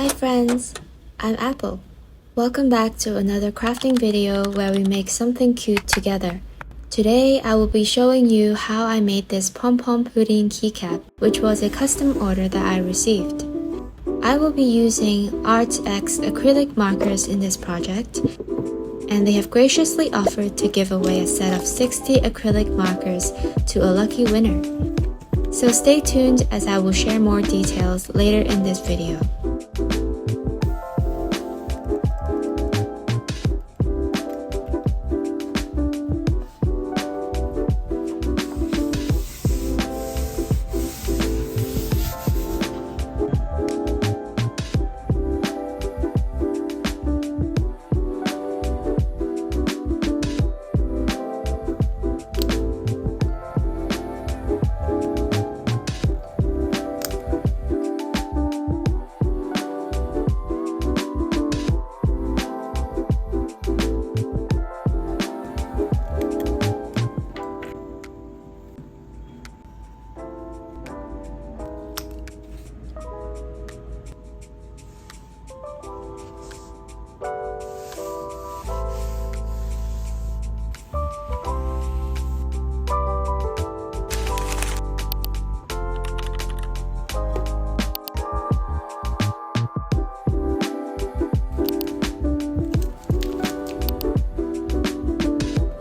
Hi friends, I'm Apple. Welcome back to another crafting video where we make something cute together. Today I will be showing you how I made this Pompompurin keycap, which was a custom order that I received. I will be using Arrtx acrylic markers in this project, and they have graciously offered to give away a set of 60 acrylic markers to a lucky winner. So stay tuned as I will share more details later in this video.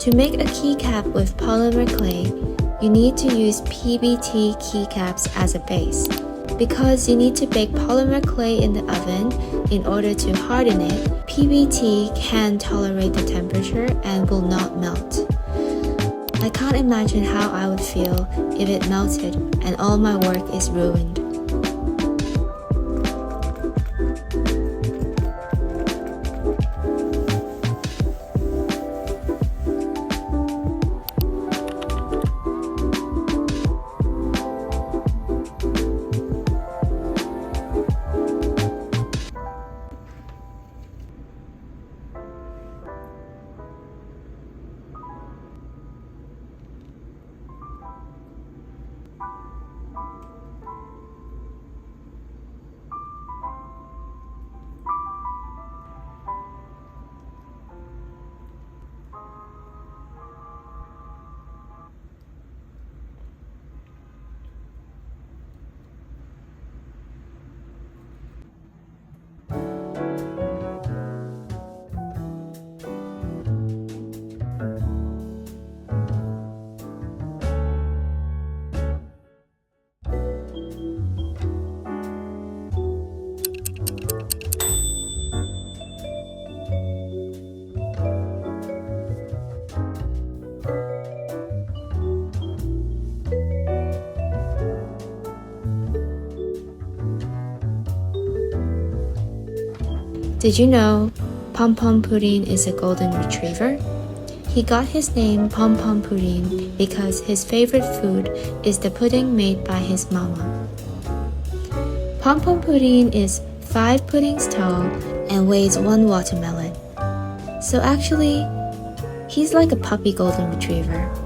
To make a keycap with polymer clay, you need to use PBT keycaps as a base. Because you need to bake polymer clay in the oven in order to harden it, PBT can tolerate the temperature and will not melt. I can't imagine how I would feel if it melted and all my work is ruined. Did you know Pompompurin is a golden retriever? He got his name Pompompurin because his favorite food is the pudding made by his mama. Pompompurin is 5 puddings tall and weighs 1 watermelon. So actually, he's like a puppy golden retriever.